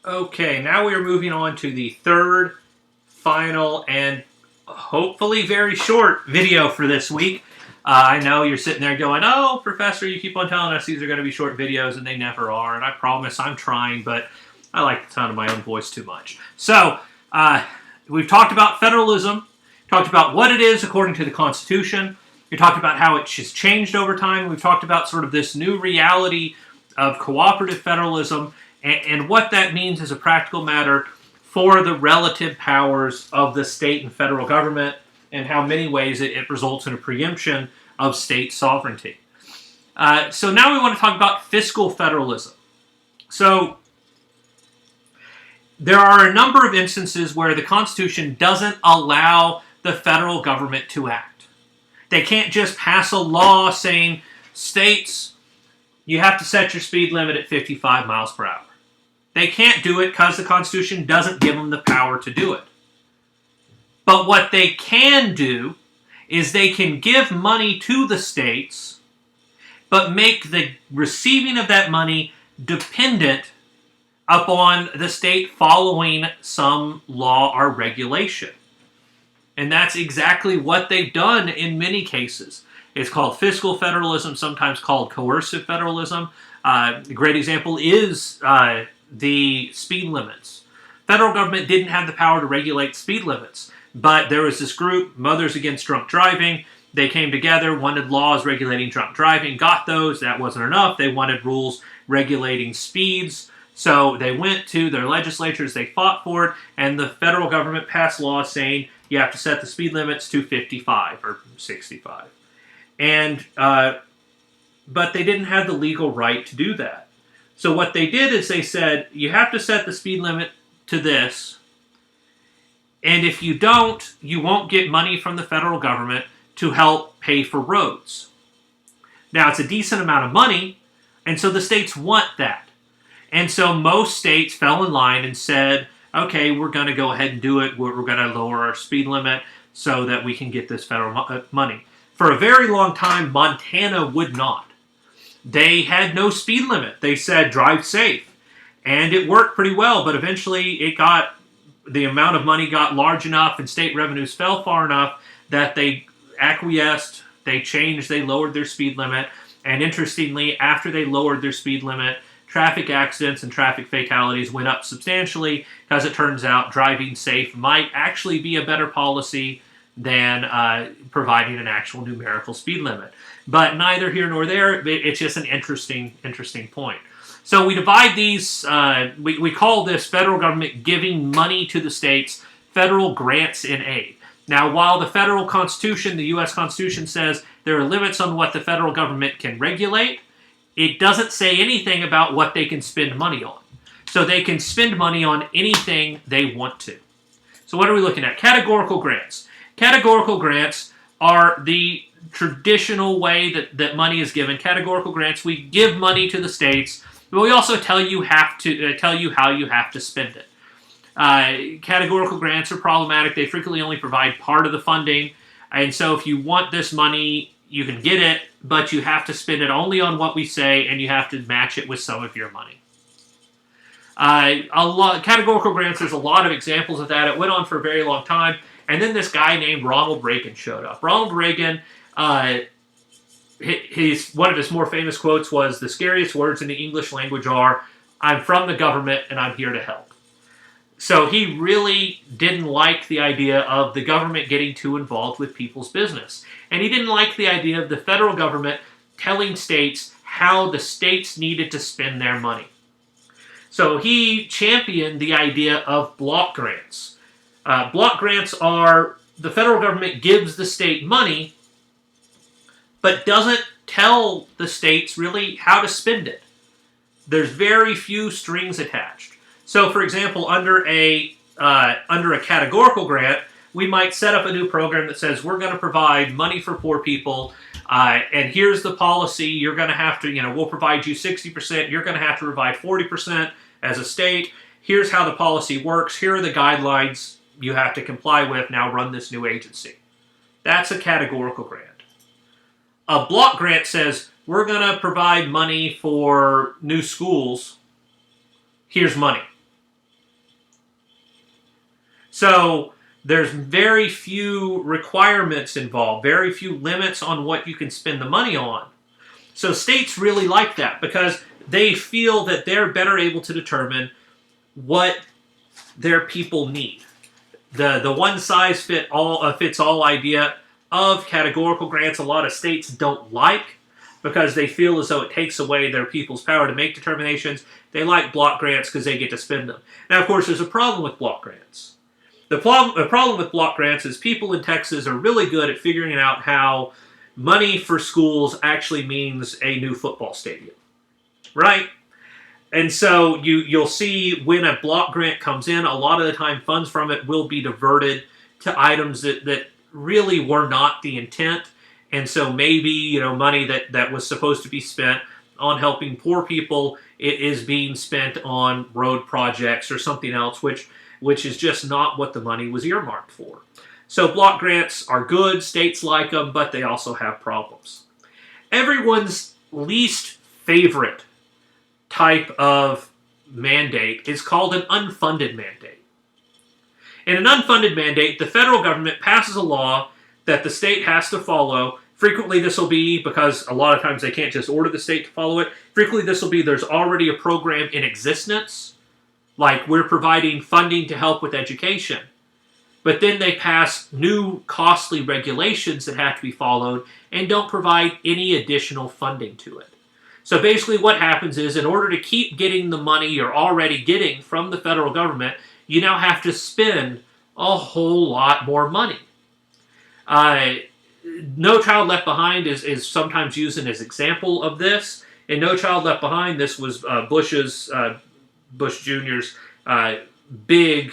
Okay, now we are moving on to the third, final, and hopefully very short video for this week. I know you're sitting there going, "Oh, Professor, you keep on telling us these are going to be short videos, and they never are." And I promise I'm trying, but I like the sound of my own voice too much. So, we've talked about federalism, talked about what it is according to the Constitution. We talked about how it has changed over time. We've talked about sort of this new reality of cooperative federalism and what that means as a practical matter for the relative powers of the state and federal government, and how many ways it results in a preemption of state sovereignty. So now we want to talk about fiscal federalism. So there are a number of instances where the Constitution doesn't allow the federal government to act. They can't just pass a law saying, states, you have to set your speed limit at 55 miles per hour. They can't do it because the Constitution doesn't give them the power to do it. But what they can do is they can give money to the states, but make the receiving of that money dependent upon the state following some law or regulation. And that's exactly what they've done in many cases. It's called fiscal federalism, sometimes called coercive federalism. A great example is the speed limits. Federal government didn't have the power to regulate speed limits, but there was this group, Mothers Against Drunk Driving. They came together, wanted laws regulating drunk driving, got those. That wasn't enough. They wanted rules regulating speeds. So they went to their legislatures, they fought for it, and the federal government passed laws saying you have to set the speed limits to 55 or 65. And but they didn't have the legal right to do that. So what they did is they said, you have to set the speed limit to this, and if you don't, you won't get money from the federal government to help pay for roads. Now, it's a decent amount of money, and so the states want that. And so most states fell in line and said, okay, we're going to go ahead and do it. We're going to lower our speed limit so that we can get this federal money. For a very long time, Montana would not. They had no speed limit. They said, drive safe. And it worked pretty well, but eventually the amount of money got large enough and state revenues fell far enough that they acquiesced, they changed, they lowered their speed limit. And interestingly, after they lowered their speed limit, traffic accidents and traffic fatalities went up substantially because it turns out driving safe might actually be a better policy than providing an actual numerical speed limit. But neither here nor there, it's just an interesting point. So we divide these, we call this federal government giving money to the states, federal grants in aid. Now, while the federal Constitution, the U.S. Constitution says there are limits on what the federal government can regulate, it doesn't say anything about what they can spend money on. So they can spend money on anything they want to. So what are we looking at? Categorical grants. Categorical grants are the traditional way that money is given. Categorical grants, we give money to the states, but we also tell you how you have to spend it. Categorical grants are problematic. They frequently only provide part of the funding, and so if you want this money, you can get it, but you have to spend it only on what we say, and you have to match it with some of your money. Categorical grants, there's a lot of examples of that. It went on for a very long time, and then this guy named Ronald Reagan showed up. Ronald Reagan, one of his more famous quotes was, "The scariest words in the English language are, I'm from the government and I'm here to help." So he really didn't like the idea of the government getting too involved with people's business. And he didn't like the idea of the federal government telling states how the states needed to spend their money. So he championed the idea of block grants. Block grants are the federal government gives the state money, but doesn't tell the states really how to spend it. There's very few strings attached. So, for example, under a categorical grant, we might set up a new program that says we're going to provide money for poor people, and here's the policy. You're going to have to, we'll provide you 60%. You're going to have to provide 40% as a state. Here's how the policy works. Here are the guidelines you have to comply with. Now run this new agency. That's a categorical grant. A block grant says we're going to provide money for new schools. Here's money. So there's very few requirements involved, very few limits on what you can spend the money on. So states really like that because they feel that they're better able to determine what their people need. The one size fits all idea of categorical grants, a lot of states don't like because they feel as though it takes away their people's power to make determinations. They like block grants because they get to spend them. Now, of course, there's a problem with block grants. The problem with block grants is people in Texas are really good at figuring out how money for schools actually means a new football stadium, right? And so you'll see when a block grant comes in, a lot of the time funds from it will be diverted to items that really were not the intent. And so maybe, money that was supposed to be spent on helping poor people, it is being spent on road projects or something else, which is just not what the money was earmarked for. So block grants are good, states like them, but they also have problems. Everyone's least favorite type of mandate is called an unfunded mandate. In an unfunded mandate, the federal government passes a law that the state has to follow. Frequently this will be, because a lot of times they can't just order the state to follow it, frequently this will be there's already a program in existence, like we're providing funding to help with education. But then they pass new costly regulations that have to be followed and don't provide any additional funding to it. So basically what happens is, in order to keep getting the money you're already getting from the federal government, you now have to spend a whole lot more money. No Child Left Behind is sometimes used as an example of this. In No Child Left Behind, this was Bush Jr.'s big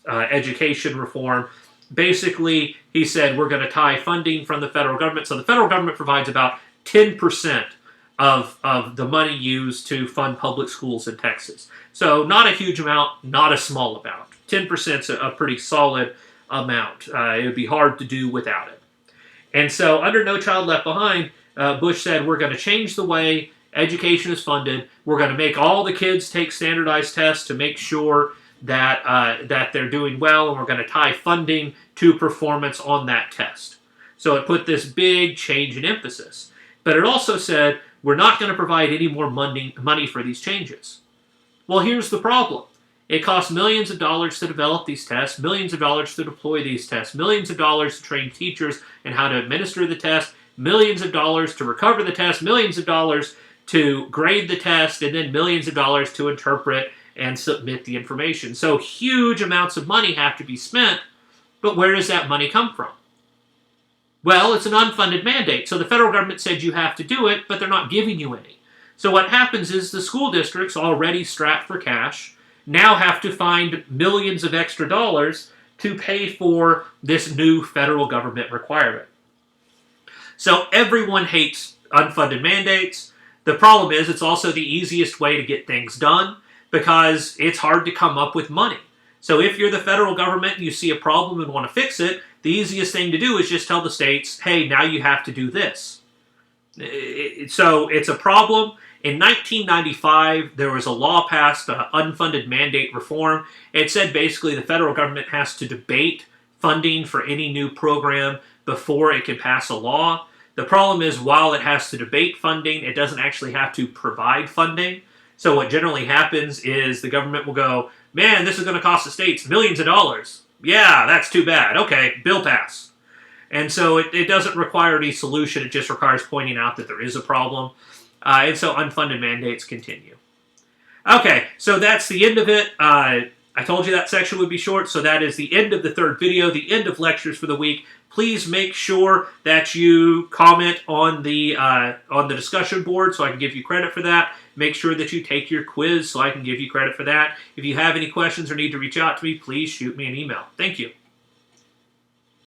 education reform. Basically, he said we're going to tie funding from the federal government. So the federal government provides about 10% of the money used to fund public schools in Texas. So not a huge amount, not a small amount. 10% is a pretty solid amount. It would be hard to do without it. And so under No Child Left Behind, Bush said we're going to change the way education is funded. We're going to make all the kids take standardized tests to make sure that they're doing well, and we're going to tie funding to performance on that test. So it put this big change in emphasis. But it also said we're not going to provide any more money for these changes. Well, here's the problem. It costs millions of dollars to develop these tests, millions of dollars to deploy these tests, millions of dollars to train teachers in how to administer the test, millions of dollars to recover the test, millions of dollars to grade the test, and then millions of dollars to interpret and submit the information. So huge amounts of money have to be spent, but where does that money come from? Well, it's an unfunded mandate. So the federal government said you have to do it, but they're not giving you any. So what happens is the school districts, already strapped for cash, now have to find millions of extra dollars to pay for this new federal government requirement. So everyone hates unfunded mandates. The problem is it's also the easiest way to get things done because it's hard to come up with money. So if you're the federal government and you see a problem and want to fix it, the easiest thing to do is just tell the states, hey, now you have to do this. So it's a problem. In 1995, there was a law passed, unfunded mandate reform. It said basically the federal government has to debate funding for any new program before it can pass a law. The problem is, while it has to debate funding, it doesn't actually have to provide funding. So what generally happens is the government will go, man, this is going to cost the states millions of dollars. Yeah, that's too bad. Okay, bill pass. And so it doesn't require any solution. It just requires pointing out that there is a problem. And so unfunded mandates continue. Okay, so that's the end of it. I told you that section would be short, so that is the end of the third video, the end of lectures for the week. Please make sure that you comment on the discussion board so I can give you credit for that. Make sure that you take your quiz so I can give you credit for that. If you have any questions or need to reach out to me, please shoot me an email. Thank you.